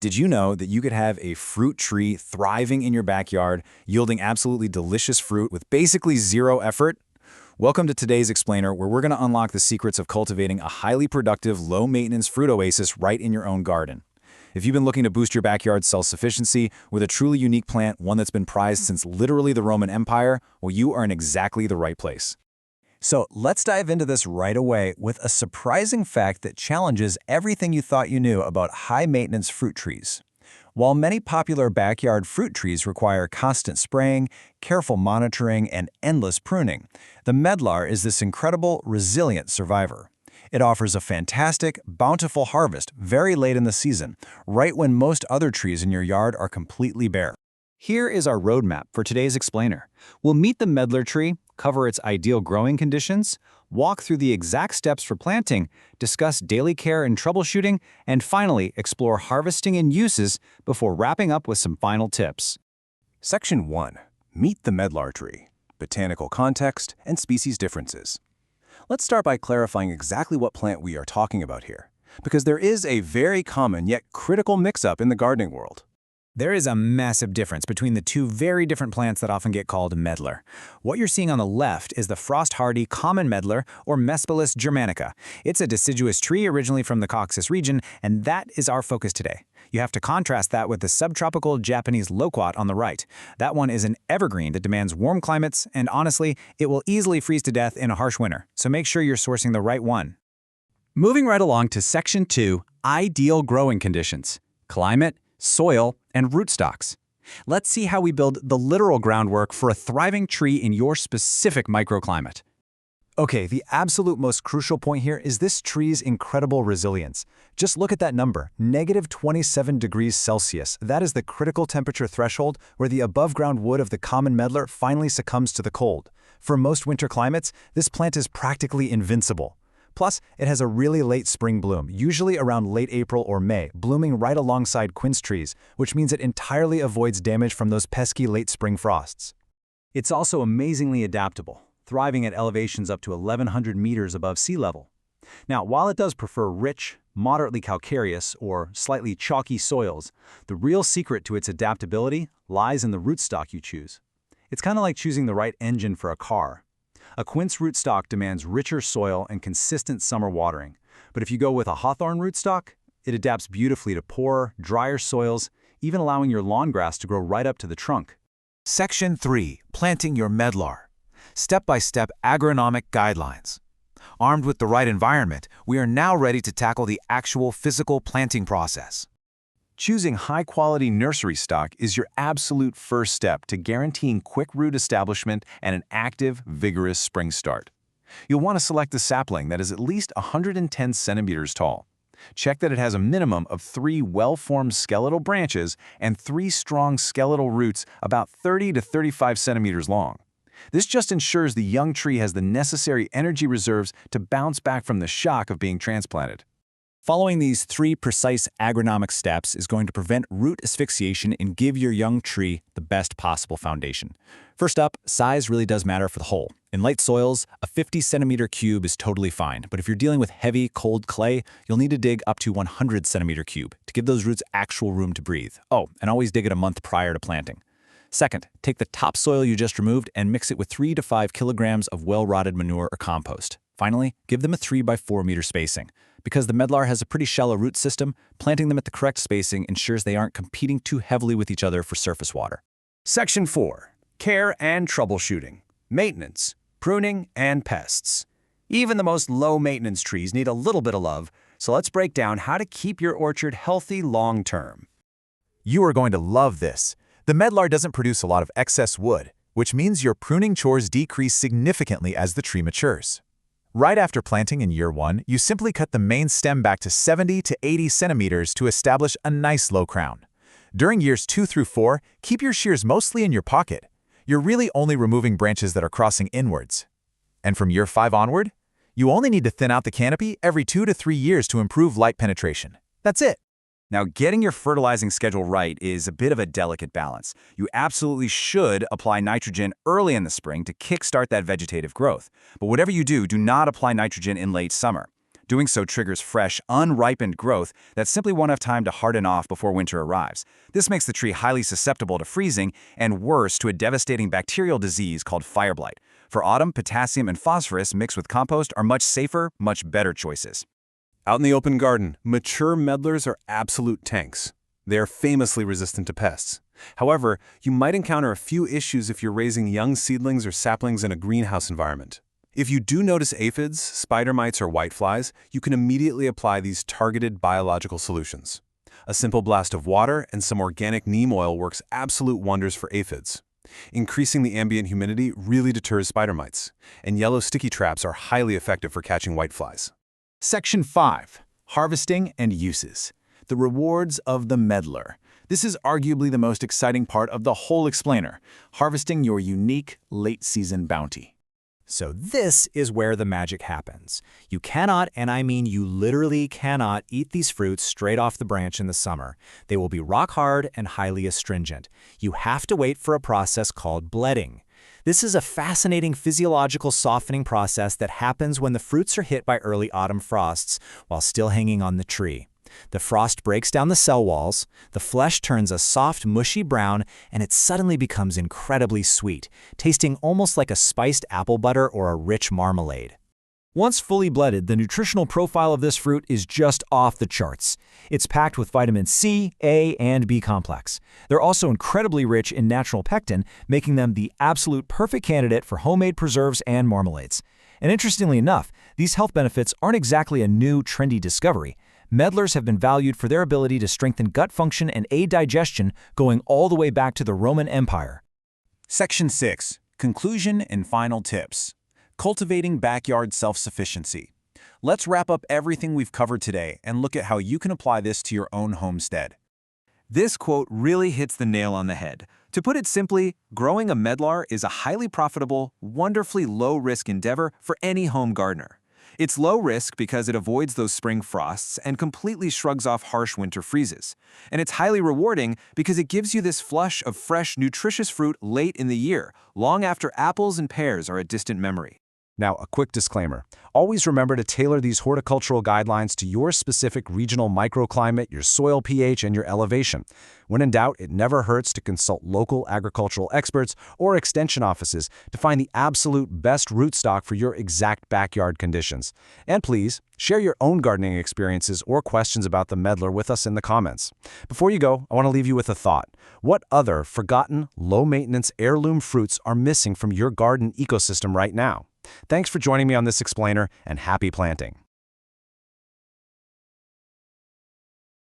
Did you know that you could have a fruit tree thriving in your backyard, yielding absolutely delicious fruit with basically zero effort? Welcome to today's Explainer, where we're going to unlock the secrets of cultivating a highly productive, low-maintenance fruit oasis right in your own garden. If you've been looking to boost your backyard's self-sufficiency with a truly unique plant, one that's been prized since literally the Roman Empire, well, you are in exactly the right place. So let's dive into this right away with a surprising fact that challenges everything you thought you knew about high-maintenance fruit trees. While many popular backyard fruit trees require constant spraying, careful monitoring, and endless pruning, the Medlar is this incredible, resilient survivor. It offers a fantastic, bountiful harvest very late in the season, right when most other trees in your yard are completely bare. Here is our roadmap for today's Explainer. We'll meet the Medlar tree, cover its ideal growing conditions, walk through the exact steps for planting, discuss daily care and troubleshooting, and finally explore harvesting and uses before wrapping up with some final tips. Section 1. Meet the Medlar tree. Botanical context and species differences. Let's start by clarifying exactly what plant we are talking about here, because there is a very common yet critical mix-up in the gardening world. There is a massive difference between the two very different plants that often get called Medlar. What you're seeing on the left is the frost-hardy common Medlar, or Mespilus germanica. It's a deciduous tree originally from the Caucasus region, and that is our focus today. You have to contrast that with the subtropical Japanese loquat on the right. That one is an evergreen that demands warm climates, and honestly, it will easily freeze to death in a harsh winter, so make sure you're sourcing the right one. Moving right along to Section 2, Ideal Growing Conditions. Climate, soil, and rootstocks. Let's see how we build the literal groundwork for a thriving tree in your specific microclimate. Okay, the absolute most crucial point here is this tree's incredible resilience. Just look at that number, -27 degrees Celsius. That is the critical temperature threshold where the above-ground wood of the common Medlar finally succumbs to the cold. For most winter climates, this plant is practically invincible. Plus, it has a really late spring bloom, usually around late April or May, blooming right alongside quince trees, which means it entirely avoids damage from those pesky late spring frosts. It's also amazingly adaptable, thriving at elevations up to 1,100 meters above sea level. Now, while it does prefer rich, moderately calcareous, or slightly chalky soils, the real secret to its adaptability lies in the rootstock you choose. It's kind of like choosing the right engine for a car. A quince rootstock demands richer soil and consistent summer watering, but if you go with a hawthorn rootstock, it adapts beautifully to poorer, drier soils, even allowing your lawn grass to grow right up to the trunk. Section 3. Planting your Medlar. Step-by-step agronomic guidelines. Armed with the right environment, we are now ready to tackle the actual physical planting process. Choosing high-quality nursery stock is your absolute first step to guaranteeing quick root establishment and an active, vigorous spring start. You'll want to select a sapling that is at least 110 centimeters tall. Check that it has a minimum of 3 well-formed skeletal branches and 3 strong skeletal roots about 30 to 35 centimeters long. This just ensures the young tree has the necessary energy reserves to bounce back from the shock of being transplanted. Following these 3 precise agronomic steps is going to prevent root asphyxiation and give your young tree the best possible foundation. First up, size really does matter for the hole. In light soils, a 50-centimeter cube is totally fine, but if you're dealing with heavy, cold clay, you'll need to dig up to 100-centimeter cube to give those roots actual room to breathe. Oh, and always dig it a month prior to planting. Second, take the topsoil you just removed and mix it with 3 to 5 kilograms of well-rotted manure or compost. Finally, give them a 3 by 4 meter spacing. Because the Medlar has a pretty shallow root system, planting them at the correct spacing ensures they aren't competing too heavily with each other for surface water. Section 4. Care and troubleshooting. Maintenance, pruning, and pests. Even the most low-maintenance trees need a little bit of love, so let's break down how to keep your orchard healthy long-term. You are going to love this. The Medlar doesn't produce a lot of excess wood, which means your pruning chores decrease significantly as the tree matures. Right after planting in year 1, you simply cut the main stem back to 70 to 80 centimeters to establish a nice low crown. During years 2 through 4, keep your shears mostly in your pocket. You're really only removing branches that are crossing inwards. And from year 5 onward, you only need to thin out the canopy every 2 to 3 years to improve light penetration. That's it. Now, getting your fertilizing schedule right is a bit of a delicate balance. You absolutely should apply nitrogen early in the spring to kickstart that vegetative growth. But whatever you do, do not apply nitrogen in late summer. Doing so triggers fresh, unripened growth that simply won't have time to harden off before winter arrives. This makes the tree highly susceptible to freezing and worse to a devastating bacterial disease called fire blight. For autumn, potassium and phosphorus mixed with compost are much safer, much better choices. Out in the open garden, mature medlars are absolute tanks. They are famously resistant to pests. However, you might encounter a few issues if you're raising young seedlings or saplings in a greenhouse environment. If you do notice aphids, spider mites, or whiteflies, you can immediately apply these targeted biological solutions. A simple blast of water and some organic neem oil works absolute wonders for aphids. Increasing the ambient humidity really deters spider mites, and yellow sticky traps are highly effective for catching whiteflies. Section 5. Harvesting and Uses. The rewards of the Medlar. This is arguably the most exciting part of the whole explainer, harvesting your unique late-season bounty. So this is where the magic happens. You cannot, and I mean you literally cannot, eat these fruits straight off the branch in the summer. They will be rock hard and highly astringent. You have to wait for a process called bledding. This is a fascinating physiological softening process that happens when the fruits are hit by early autumn frosts while still hanging on the tree. The frost breaks down the cell walls, the flesh turns a soft, mushy brown, and it suddenly becomes incredibly sweet, tasting almost like a spiced apple butter or a rich marmalade. Once fully bledded, the nutritional profile of this fruit is just off the charts. It's packed with vitamin C, A, and B complex. They're also incredibly rich in natural pectin, making them the absolute perfect candidate for homemade preserves and marmalades. And interestingly enough, these health benefits aren't exactly a new, trendy discovery. Medlars have been valued for their ability to strengthen gut function and aid digestion going all the way back to the Roman Empire. Section 6. Conclusion and Final Tips. Cultivating Backyard Self-Sufficiency. Let's wrap up everything we've covered today and look at how you can apply this to your own homestead. This quote really hits the nail on the head. To put it simply, growing a medlar is a highly profitable, wonderfully low-risk endeavor for any home gardener. It's low risk because it avoids those spring frosts and completely shrugs off harsh winter freezes. And it's highly rewarding because it gives you this flush of fresh, nutritious fruit late in the year, long after apples and pears are a distant memory. Now, a quick disclaimer. Always remember to tailor these horticultural guidelines to your specific regional microclimate, your soil pH, and your elevation. When in doubt, it never hurts to consult local agricultural experts or extension offices to find the absolute best rootstock for your exact backyard conditions. And please, share your own gardening experiences or questions about the Medlar with us in the comments. Before you go, I want to leave you with a thought. What other forgotten, low-maintenance heirloom fruits are missing from your garden ecosystem right now? Thanks for joining me on this explainer, and happy planting.